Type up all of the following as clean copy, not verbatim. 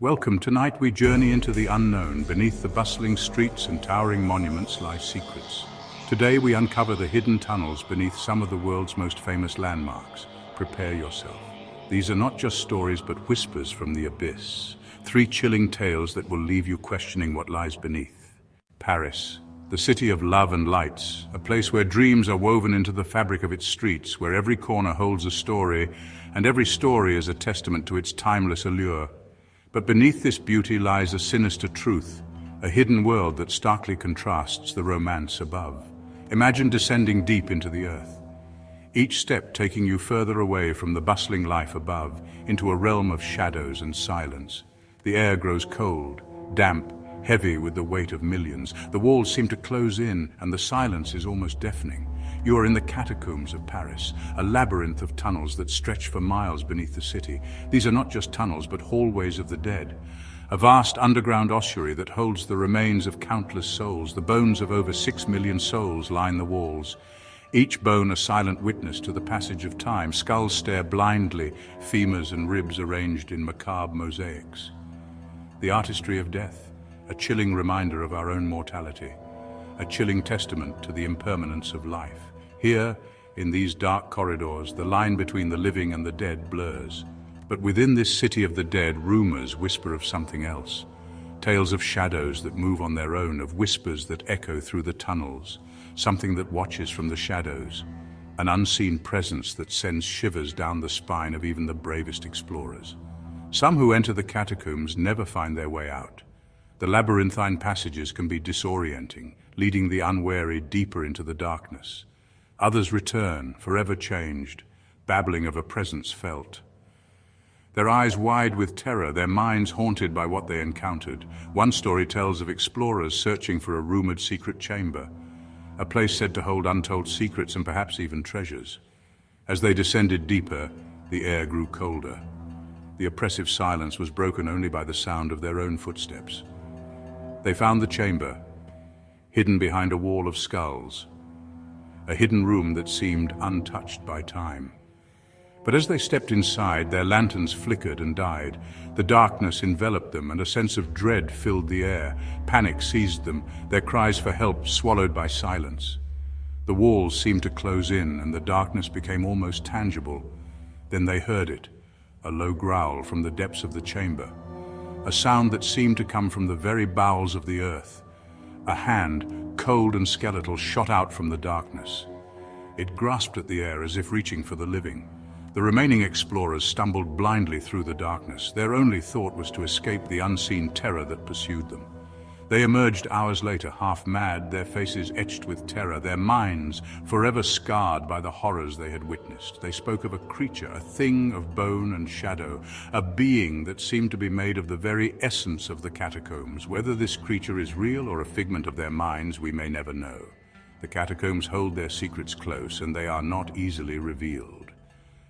Welcome. Tonight we journey into the unknown. Beneath the bustling streets and towering monuments lie secrets. Today we uncover the hidden tunnels beneath some of the world's most famous landmarks. Prepare yourself. These are not just stories but whispers from the abyss. Three chilling tales that will leave you questioning what lies beneath. Paris, the city of love and lights, a place where dreams are woven into the fabric of its streets, where every corner holds a story, and every story is a testament to its timeless allure. But beneath this beauty lies a sinister truth, a hidden world that starkly contrasts the romance above. Imagine descending deep into the earth, each step taking you further away from the bustling life above, into a realm of shadows and silence. The air grows cold, damp, heavy with the weight of millions. The walls seem to close in, and the silence is almost deafening. You are in the Catacombs of Paris, a labyrinth of tunnels that stretch for miles beneath the city. These are not just tunnels, but hallways of the dead. A vast underground ossuary that holds the remains of countless souls. The bones of over 6 million souls line the walls. Each bone a silent witness to the passage of time. Skulls stare blindly, femurs and ribs arranged in macabre mosaics. The artistry of death, a chilling reminder of our own mortality, a chilling testament to the impermanence of life. Here, in these dark corridors, the line between the living and the dead blurs. But within this city of the dead, rumors whisper of something else. Tales of shadows that move on their own, of whispers that echo through the tunnels, something that watches from the shadows, an unseen presence that sends shivers down the spine of even the bravest explorers. Some who enter the catacombs never find their way out. The labyrinthine passages can be disorienting, leading the unwary deeper into the darkness. Others return, forever changed, babbling of a presence felt. Their eyes wide with terror, their minds haunted by what they encountered. One story tells of explorers searching for a rumored secret chamber, a place said to hold untold secrets and perhaps even treasures. As they descended deeper, the air grew colder. The oppressive silence was broken only by the sound of their own footsteps. They found the chamber, hidden behind a wall of skulls, a hidden room that seemed untouched by time. But as they stepped inside, their lanterns flickered and died. The darkness enveloped them, and a sense of dread filled the air. Panic seized them, their cries for help swallowed by silence. The walls seemed to close in, and the darkness became almost tangible. Then they heard it, a low growl from the depths of the chamber, a sound that seemed to come from the very bowels of the earth. A hand, cold and skeletal, shot out from the darkness. It grasped at the air as if reaching for the living. The remaining explorers stumbled blindly through the darkness. Their only thought was to escape the unseen terror that pursued them. They emerged hours later, half mad, their faces etched with terror, their minds forever scarred by the horrors they had witnessed. They spoke of a creature, a thing of bone and shadow, a being that seemed to be made of the very essence of the catacombs. Whether this creature is real or a figment of their minds, we may never know. The catacombs hold their secrets close, and they are not easily revealed.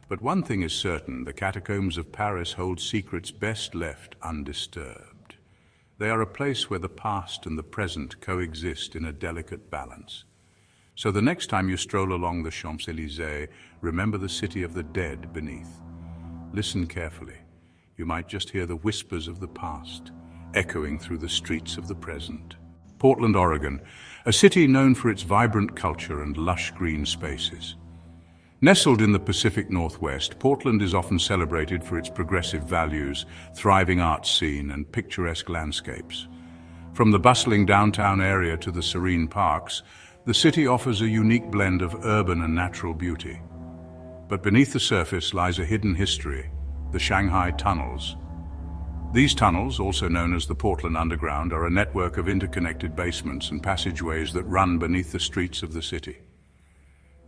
But one thing is certain, the catacombs of Paris hold secrets best left undisturbed. They are a place where the past and the present coexist in a delicate balance. So the next time you stroll along the Champs-Élysées, remember the city of the dead beneath. Listen carefully. You might just hear the whispers of the past, echoing through the streets of the present. Portland, Oregon, a city known for its vibrant culture and lush green spaces. Nestled in the Pacific Northwest, Portland is often celebrated for its progressive values, thriving arts scene, and picturesque landscapes. From the bustling downtown area to the serene parks, the city offers a unique blend of urban and natural beauty. But beneath the surface lies a hidden history, the Shanghai Tunnels. These tunnels, also known as the Portland Underground, are a network of interconnected basements and passageways that run beneath the streets of the city.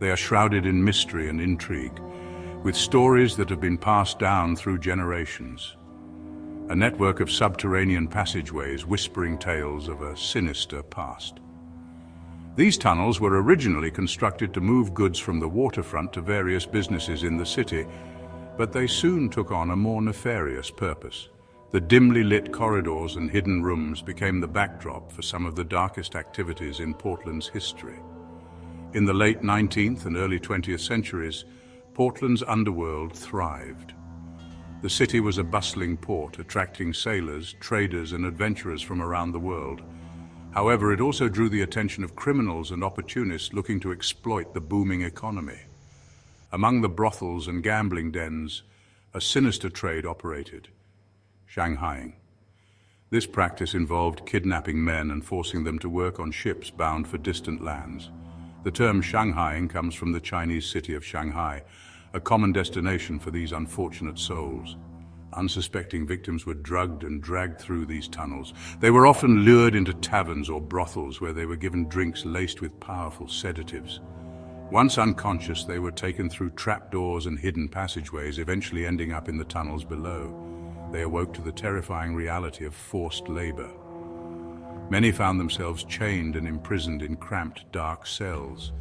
They are shrouded in mystery and intrigue, with stories that have been passed down through generations. A network of subterranean passageways whispering tales of a sinister past. These tunnels were originally constructed to move goods from the waterfront to various businesses in the city, but they soon took on a more nefarious purpose. The dimly lit corridors and hidden rooms became the backdrop for some of the darkest activities in Portland's history. In the late 19th and early 20th centuries, Portland's underworld thrived. The city was a bustling port, attracting sailors, traders, and adventurers from around the world. However, it also drew the attention of criminals and opportunists looking to exploit the booming economy. Among the brothels and gambling dens, a sinister trade operated: Shanghaiing. This practice involved kidnapping men and forcing them to work on ships bound for distant lands. The term Shanghaiing comes from the Chinese city of Shanghai, a common destination for these unfortunate souls. Unsuspecting victims were drugged and dragged through these tunnels. They were often lured into taverns or brothels where they were given drinks laced with powerful sedatives. Once unconscious, they were taken through trapdoors and hidden passageways, eventually ending up in the tunnels below. They awoke to the terrifying reality of forced labor. Many found themselves chained and imprisoned in cramped, dark cells,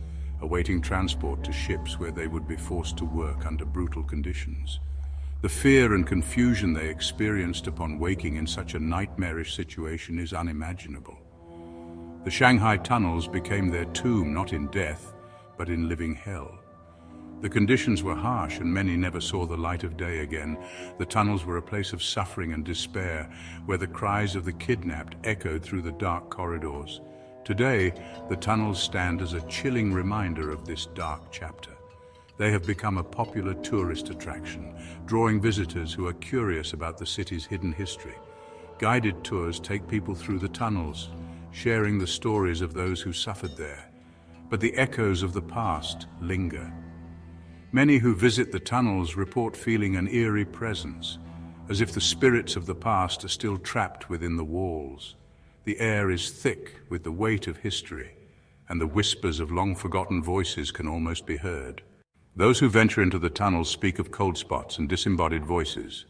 awaiting transport to ships where they would be forced to work under brutal conditions. The fear and confusion they experienced upon waking in such a nightmarish situation is unimaginable. The Shanghai Tunnels became their tomb, not in death, but in living hell. The conditions were harsh and many never saw the light of day again. The tunnels were a place of suffering and despair, where the cries of the kidnapped echoed through the dark corridors. Today, the tunnels stand as a chilling reminder of this dark chapter. They have become a popular tourist attraction, drawing visitors who are curious about the city's hidden history. Guided tours take people through the tunnels, sharing the stories of those who suffered there. But the echoes of the past linger. Many who visit the tunnels report feeling an eerie presence, as if the spirits of the past are still trapped within the walls. The air is thick with the weight of history, and the whispers of long-forgotten voices can almost be heard. Those who venture into the tunnels speak of cold spots and disembodied voices.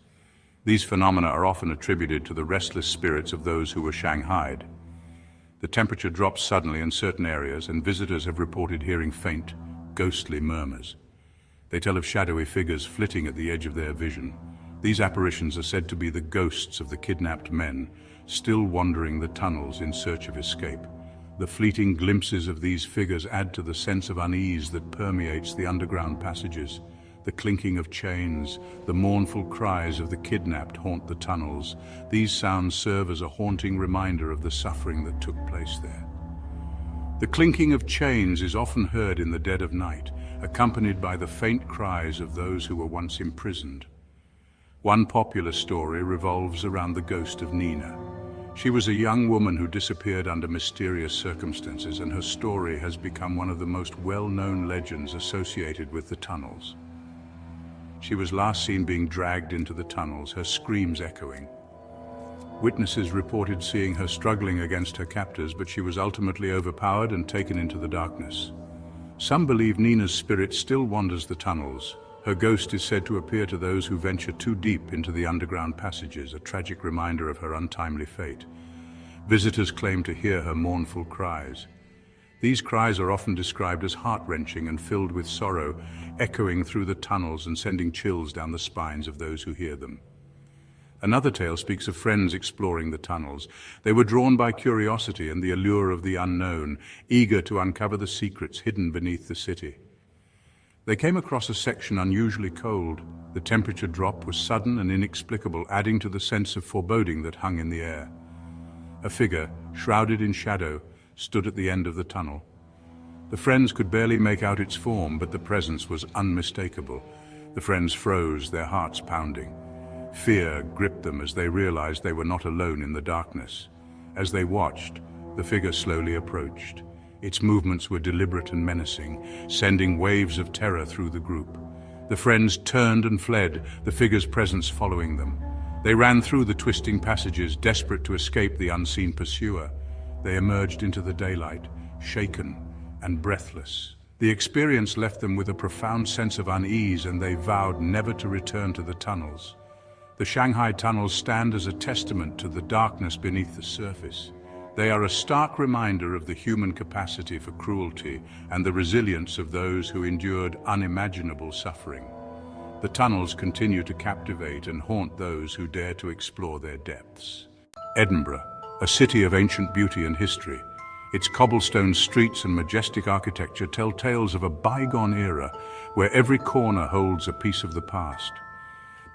These phenomena are often attributed to the restless spirits of those who were shanghaied. The temperature drops suddenly in certain areas, and visitors have reported hearing faint, ghostly murmurs. They tell of shadowy figures flitting at the edge of their vision. These apparitions are said to be the ghosts of the kidnapped men, still wandering the tunnels in search of escape. The fleeting glimpses of these figures add to the sense of unease that permeates the underground passages. The clinking of chains, the mournful cries of the kidnapped haunt the tunnels. These sounds serve as a haunting reminder of the suffering that took place there. The clinking of chains is often heard in the dead of night, accompanied by the faint cries of those who were once imprisoned. One popular story revolves around the ghost of Nina. She was a young woman who disappeared under mysterious circumstances, and her story has become one of the most well-known legends associated with the tunnels. She was last seen being dragged into the tunnels, her screams echoing. Witnesses reported seeing her struggling against her captors, but she was ultimately overpowered and taken into the darkness. Some believe Nina's spirit still wanders the tunnels. Her ghost is said to appear to those who venture too deep into the underground passages, a tragic reminder of her untimely fate. Visitors claim to hear her mournful cries. These cries are often described as heart-wrenching and filled with sorrow, echoing through the tunnels and sending chills down the spines of those who hear them. Another tale speaks of friends exploring the tunnels. They were drawn by curiosity and the allure of the unknown, eager to uncover the secrets hidden beneath the city. They came across a section unusually cold. The temperature drop was sudden and inexplicable, adding to the sense of foreboding that hung in the air. A figure, shrouded in shadow, stood at the end of the tunnel. The friends could barely make out its form, but the presence was unmistakable. The friends froze, their hearts pounding. Fear gripped them as they realized they were not alone in the darkness. As they watched, the figure slowly approached. Its movements were deliberate and menacing, sending waves of terror through the group. The friends turned and fled, the figure's presence following them. They ran through the twisting passages, desperate to escape the unseen pursuer. They emerged into the daylight, shaken and breathless. The experience left them with a profound sense of unease, and they vowed never to return to the tunnels. The Shanghai Tunnels stand as a testament to the darkness beneath the surface. They are a stark reminder of the human capacity for cruelty and the resilience of those who endured unimaginable suffering. The tunnels continue to captivate and haunt those who dare to explore their depths. Edinburgh, a city of ancient beauty and history. Its cobblestone streets and majestic architecture tell tales of a bygone era where every corner holds a piece of the past.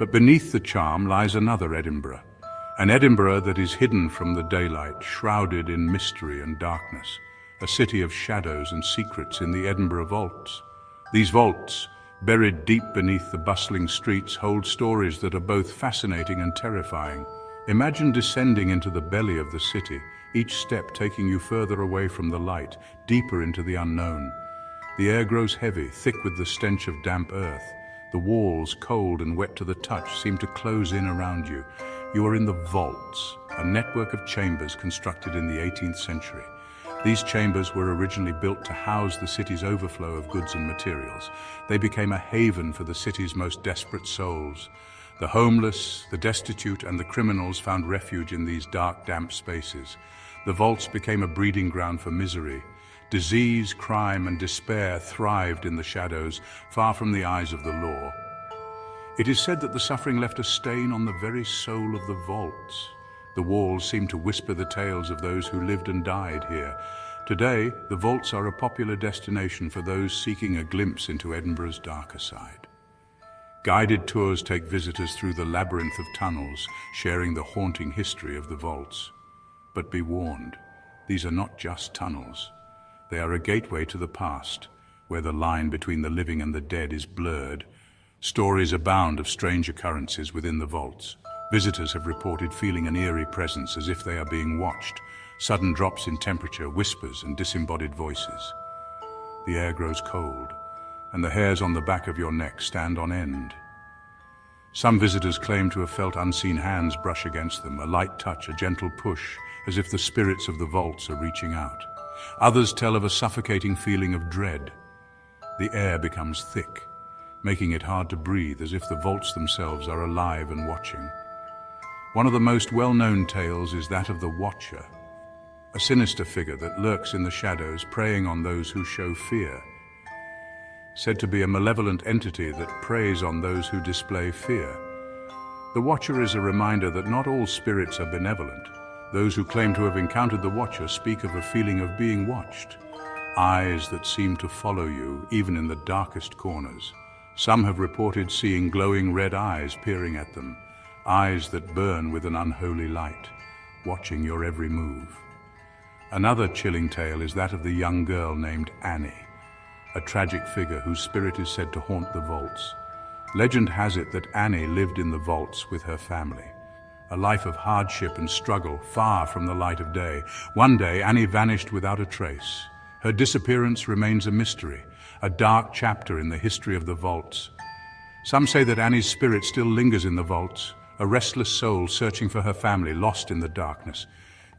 But beneath the charm lies another Edinburgh, an Edinburgh that is hidden from the daylight, shrouded in mystery and darkness, a city of shadows and secrets in the Edinburgh Vaults. These vaults, buried deep beneath the bustling streets, hold stories that are both fascinating and terrifying. Imagine descending into the belly of the city, each step taking you further away from the light, deeper into the unknown. The air grows heavy, thick with the stench of damp earth. The walls, cold and wet to the touch, seem to close in around you. You are in the vaults, a network of chambers constructed in the 18th century. These chambers were originally built to house the city's overflow of goods and materials. They became a haven for the city's most desperate souls. The homeless, the destitute, and the criminals found refuge in these dark, damp spaces. The vaults became a breeding ground for misery. Disease, crime, and despair thrived in the shadows, far from the eyes of the law. It is said that the suffering left a stain on the very soul of the vaults. The walls seem to whisper the tales of those who lived and died here. Today, the vaults are a popular destination for those seeking a glimpse into Edinburgh's darker side. Guided tours take visitors through the labyrinth of tunnels, sharing the haunting history of the vaults. But be warned, these are not just tunnels. They are a gateway to the past, where the line between the living and the dead is blurred. Stories abound of strange occurrences within the vaults. Visitors have reported feeling an eerie presence, as if they are being watched. Sudden drops in temperature, whispers, and disembodied voices. The air grows cold, and the hairs on the back of your neck stand on end. Some visitors claim to have felt unseen hands brush against them, a light touch, a gentle push, as if the spirits of the vaults are reaching out. Others tell of a suffocating feeling of dread. The air becomes thick, making it hard to breathe, as if the vaults themselves are alive and watching. One of the most well-known tales is that of the Watcher, a sinister figure that lurks in the shadows, preying on those who show fear. Said to be a malevolent entity that preys on those who display fear. The Watcher is a reminder that not all spirits are benevolent. Those who claim to have encountered the Watcher speak of a feeling of being watched, eyes that seem to follow you, even in the darkest corners. Some have reported seeing glowing red eyes peering at them, eyes that burn with an unholy light, watching your every move. Another chilling tale is that of the young girl named Annie, a tragic figure whose spirit is said to haunt the vaults. Legend has it that Annie lived in the vaults with her family, a life of hardship and struggle, far from the light of day. One day, Annie vanished without a trace. Her disappearance remains a mystery, a dark chapter in the history of the vaults. Some say that Annie's spirit still lingers in the vaults, a restless soul searching for her family, lost in the darkness.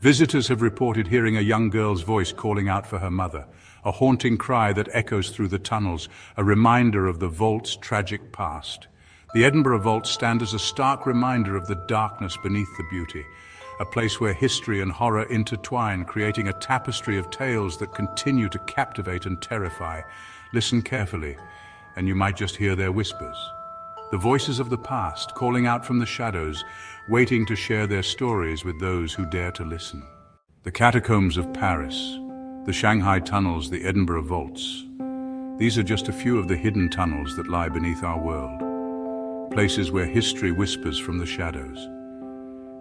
Visitors have reported hearing a young girl's voice calling out for her mother, a haunting cry that echoes through the tunnels, a reminder of the vault's tragic past. The Edinburgh Vaults stand as a stark reminder of the darkness beneath the beauty, a place where history and horror intertwine, creating a tapestry of tales that continue to captivate and terrify. Listen carefully, and you might just hear their whispers. The voices of the past calling out from the shadows, waiting to share their stories with those who dare to listen. The Catacombs of Paris, the Shanghai Tunnels, the Edinburgh Vaults. These are just a few of the hidden tunnels that lie beneath our world, places where history whispers from the shadows.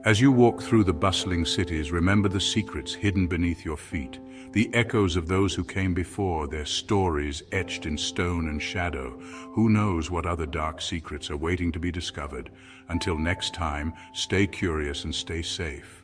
As you walk through the bustling cities, remember the secrets hidden beneath your feet, the echoes of those who came before, their stories etched in stone and shadow. Who knows what other dark secrets are waiting to be discovered? Until next time, stay curious and stay safe.